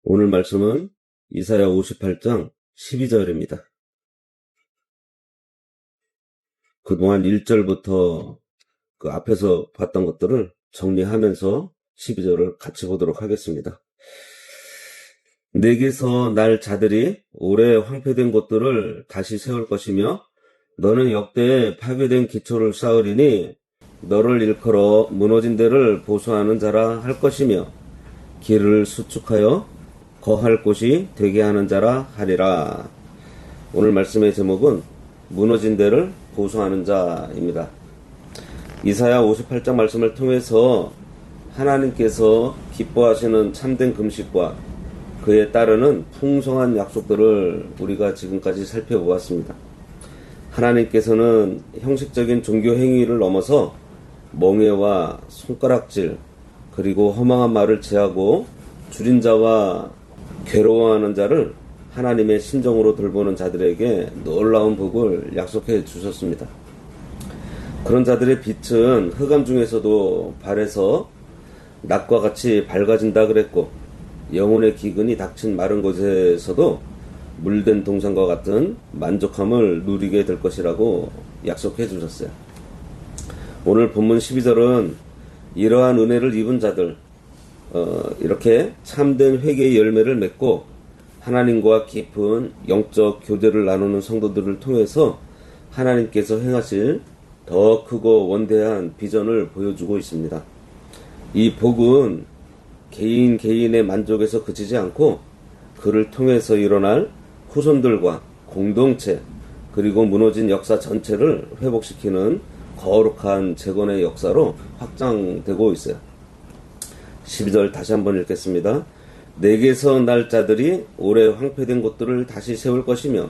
오늘 말씀은 이사야 58장 12절입니다. 그동안 1절부터 그 앞에서 봤던 것들을 정리하면서 12절을 같이 보도록 하겠습니다. 내게서 날 자들이 오래 황폐된 곳들을 다시 세울 것이며 너는 역대에 파괴된 기초를 쌓으리니 너를 일컬어 무너진 데를 보수하는 자라 할 것이며 길을 수축하여 거할 곳이 되게 하는 자라 하리라. 오늘 말씀의 제목은 무너진 데를 보수하는 자입니다. 이사야 58장 말씀을 통해서 하나님께서 기뻐하시는 참된 금식과 그에 따르는 풍성한 약속들을 우리가 지금까지 살펴보았습니다. 하나님께서는 형식적인 종교 행위를 넘어서 멍해와 손가락질 그리고 허망한 말을 제하고 줄인 자와 괴로워하는 자를 하나님의 심정으로 돌보는 자들에게 놀라운 복을 약속해 주셨습니다. 그런 자들의 빛은 흑암 중에서도 발해서 낮과 같이 밝아진다 그랬고 영혼의 기근이 닥친 마른 곳에서도 물된 동산과 같은 만족함을 누리게 될 것이라고 약속해 주셨어요. 오늘 본문 12절은 이러한 은혜를 입은 자들, 이렇게 참된 회개의 열매를 맺고 하나님과 깊은 영적 교제를 나누는 성도들을 통해서 하나님께서 행하실 더 크고 원대한 비전을 보여주고 있습니다. 이 복은 개인의 만족에서 그치지 않고 그를 통해서 일어날 후손들과 공동체 그리고 무너진 역사 전체를 회복시키는 거룩한 재건의 역사로 확장되고 있어요. 12절 다시 한번 읽겠습니다. 내게서 날 자들이 오래 황폐된 곳들을 다시 세울 것이며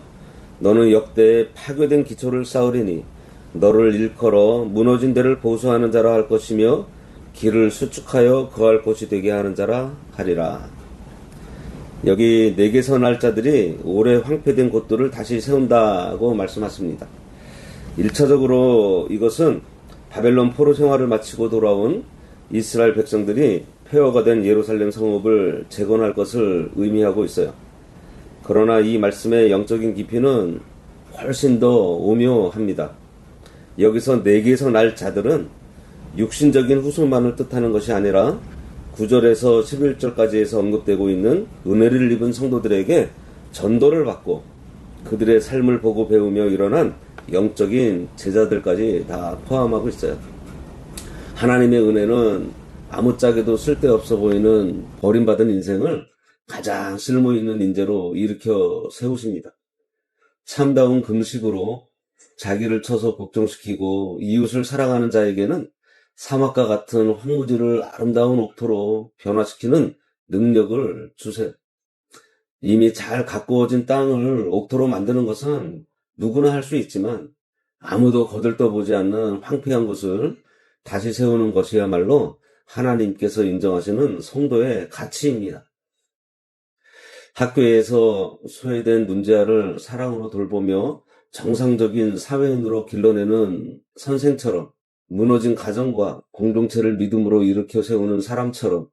너는 역대에 파괴된 기초를 쌓으리니 너를 일컬어 무너진 데를 보수하는 자라 할 것이며 길을 수축하여 거할 곳이 되게 하는 자라 하리라. 여기 내게서 날 자들이 오래 황폐된 곳들을 다시 세운다고 말씀하십니다. 1차적으로 이것은 바벨론 포로 생활을 마치고 돌아온 이스라엘 백성들이 폐허가 된 예루살렘 성읍을 재건할 것을 의미하고 있어요. 그러나 이 말씀의 영적인 깊이는 훨씬 더 오묘합니다. 여기서 내게서 날 자들은 육신적인 후손만을 뜻하는 것이 아니라 9절에서 11절까지에서 언급되고 있는 은혜를 입은 성도들에게 전도를 받고 그들의 삶을 보고 배우며 일어난 영적인 제자들까지 다 포함하고 있어요. 하나님의 은혜는 아무짝에도 쓸데없어 보이는 버림받은 인생을 가장 쓸모있는 인재로 일으켜 세우십니다. 참다운 금식으로 자기를 쳐서 복종시키고 이웃을 사랑하는 자에게는 사막과 같은 황무지를 아름다운 옥토로 변화시키는 능력을 주세요. 이미 잘 가꾸어진 땅을 옥토로 만드는 것은 누구나 할 수 있지만 아무도 거들떠보지 않는 황폐한 곳을 다시 세우는 것이야말로 하나님께서 인정하시는 성도의 가치입니다. 학교에서 소외된 문제아를 사랑으로 돌보며 정상적인 사회인으로 길러내는 선생처럼 무너진 가정과 공동체를 믿음으로 일으켜 세우는 사람처럼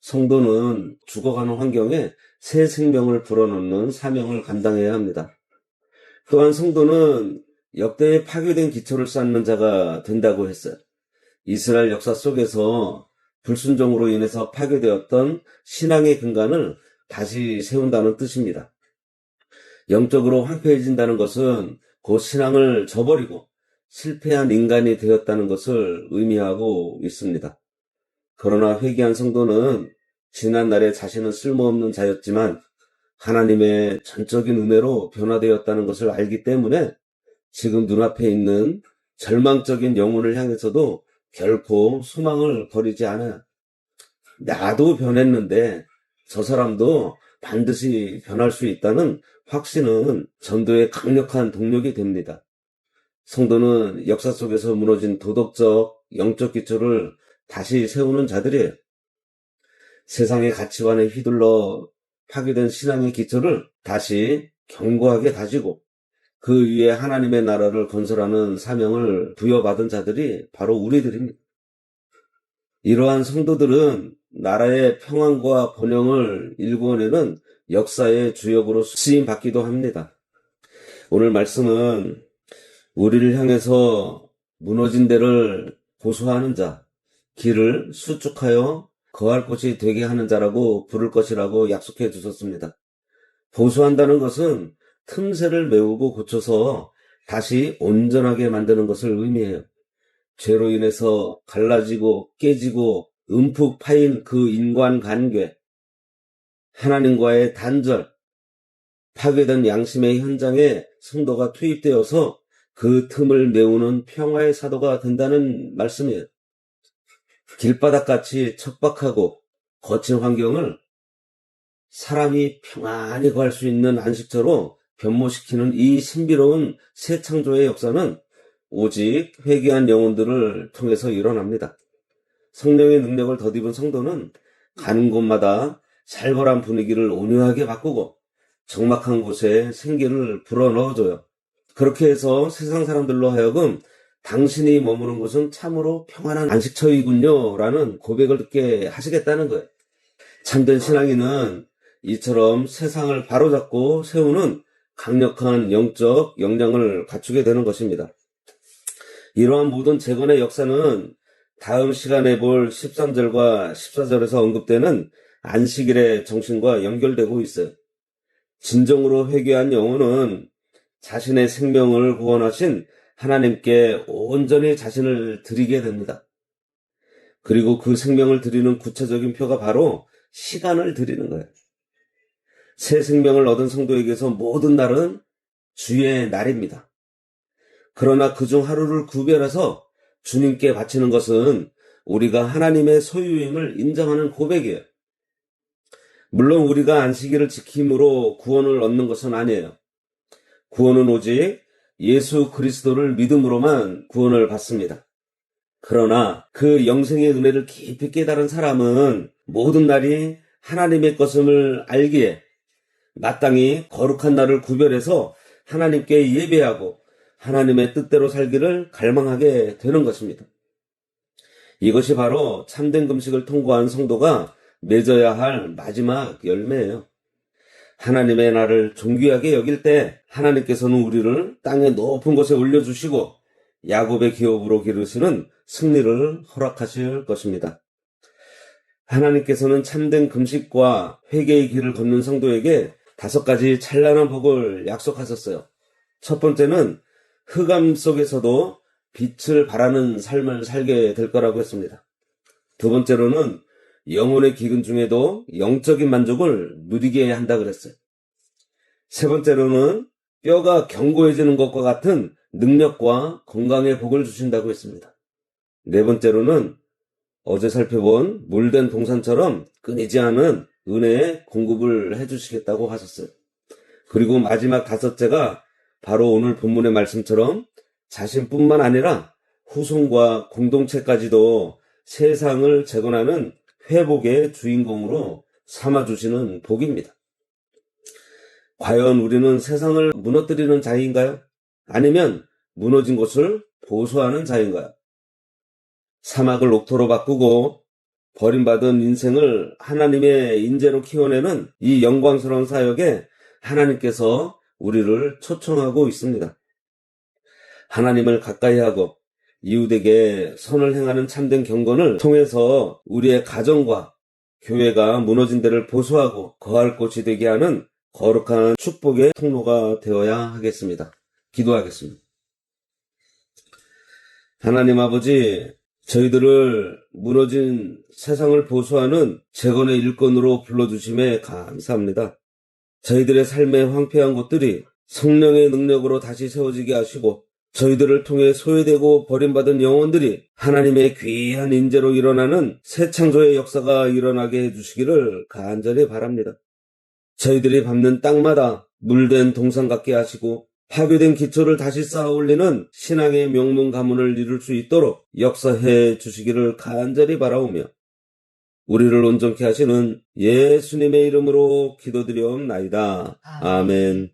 성도는 죽어가는 환경에 새 생명을 불어넣는 사명을 감당해야 합니다. 또한 성도는 역대에 파괴된 기초를 쌓는 자가 된다고 했어요. 이스라엘 역사 속에서 불순종으로 인해서 파괴되었던 신앙의 근간을 다시 세운다는 뜻입니다. 영적으로 황폐해진다는 것은 곧 신앙을 저버리고 실패한 인간이 되었다는 것을 의미하고 있습니다. 그러나 회개한 성도는 지난날에 자신은 쓸모없는 자였지만 하나님의 전적인 은혜로 변화되었다는 것을 알기 때문에 지금 눈앞에 있는 절망적인 영혼을 향해서도 결코 소망을 버리지 않아요. 나도 변했는데 저 사람도 반드시 변할 수 있다는 확신은 전도의 강력한 동력이 됩니다. 성도는 역사 속에서 무너진 도덕적, 영적 기초를 다시 세우는 자들이에요. 세상의 가치관에 휘둘러 파괴된 신앙의 기초를 다시 견고하게 다지고 그 위에 하나님의 나라를 건설하는 사명을 부여받은 자들이 바로 우리들입니다. 이러한 성도들은 나라의 평안과 번영을 일구어내는 역사의 주역으로 쓰임받기도 합니다. 오늘 말씀은 우리를 향해서 무너진 데를 보수하는 자, 길을 수축하여 거할 곳이 되게 하는 자라고 부를 것이라고 약속해 주셨습니다. 보수한다는 것은 틈새를 메우고 고쳐서 다시 온전하게 만드는 것을 의미해요. 죄로 인해서 갈라지고 깨지고 움푹 파인 그 인간관계, 하나님과의 단절, 파괴된 양심의 현장에 성도가 투입되어서 그 틈을 메우는 평화의 사도가 된다는 말씀이에요. 길바닥같이 척박하고 거친 환경을 사람이 평안히 거할 수 있는 안식처로 변모시키는 이 신비로운 새 창조의 역사는 오직 회개한 영혼들을 통해서 일어납니다. 성령의 능력을 덧입은 성도는 가는 곳마다 살벌한 분위기를 온유하게 바꾸고 적막한 곳에 생기를 불어넣어줘요. 그렇게 해서 세상 사람들로 하여금 당신이 머무는 곳은 참으로 평안한 안식처이군요 라는 고백을 듣게 하시겠다는 거예요. 참된 신앙인은 이처럼 세상을 바로잡고 세우는 강력한 영적 역량을 갖추게 되는 것입니다. 이러한 모든 재건의 역사는 다음 시간에 볼 13절과 14절에서 언급되는 안식일의 정신과 연결되고 있어요. 진정으로 회개한 영혼은 자신의 생명을 구원하신 하나님께 온전히 자신을 드리게 됩니다. 그리고 그 생명을 드리는 구체적인 표가 바로 시간을 드리는 거예요. 새 생명을 얻은 성도에게서 모든 날은 주의 날입니다. 그러나 그중 하루를 구별해서 주님께 바치는 것은 우리가 하나님의 소유임을 인정하는 고백이에요. 물론 우리가 안식일을 지킴으로 구원을 얻는 것은 아니에요. 구원은 오직 예수 그리스도를 믿음으로만 구원을 받습니다. 그러나 그 영생의 은혜를 깊이 깨달은 사람은 모든 날이 하나님의 것임을 알기에 마땅히 거룩한 날을 구별해서 하나님께 예배하고 하나님의 뜻대로 살기를 갈망하게 되는 것입니다. 이것이 바로 참된 금식을 통과한 성도가 맺어야 할 마지막 열매예요. 하나님의 날을 존귀하게 여길 때 하나님께서는 우리를 땅의 높은 곳에 올려주시고 야곱의 기업으로 기르시는 승리를 허락하실 것입니다. 하나님께서는 참된 금식과 회개의 길을 걷는 성도에게 5가지 찬란한 복을 약속하셨어요. 첫 번째는 흑암 속에서도 빛을 발하는 삶을 살게 될 거라고 했습니다. 두 번째로는 영혼의 기근 중에도 영적인 만족을 누리게 한다 그랬어요. 세 번째로는 뼈가 견고해지는 것과 같은 능력과 건강의 복을 주신다고 했습니다. 네 번째로는 어제 살펴본 물된 동산처럼 끊이지 않은 은혜의 공급을 해주시겠다고 하셨어요. 그리고 마지막 5째가 바로 오늘 본문의 말씀처럼 자신뿐만 아니라 후손과 공동체까지도 세상을 재건하는 회복의 주인공으로 삼아주시는 복입니다. 과연 우리는 세상을 무너뜨리는 자인가요? 아니면 무너진 곳을 보수하는 자인가요? 사막을 옥토로 바꾸고 버림받은 인생을 하나님의 인재로 키워내는 이 영광스러운 사역에 하나님께서 우리를 초청하고 있습니다. 하나님을 가까이 하고 이웃에게 선을 행하는 참된 경건을 통해서 우리의 가정과 교회가 무너진 데를 보수하고 거할 곳이 되게 하는 거룩한 축복의 통로가 되어야 하겠습니다. 기도하겠습니다. 하나님 아버지, 저희들을 무너진 세상을 보수하는 재건의 일꾼으로 불러주심에 감사합니다. 저희들의 삶의 황폐한 곳들이 성령의 능력으로 다시 세워지게 하시고 저희들을 통해 소외되고 버림받은 영혼들이 하나님의 귀한 인재로 일어나는 새 창조의 역사가 일어나게 해주시기를 간절히 바랍니다. 저희들이 밟는 땅마다 물된 동산 같게 하시고 파괴된 기초를 다시 쌓아 올리는 신앙의 명문 가문을 이룰 수 있도록 역사해 주시기를 간절히 바라오며 우리를 온전케 하시는 예수님의 이름으로 기도드리옵나이다. 아멘.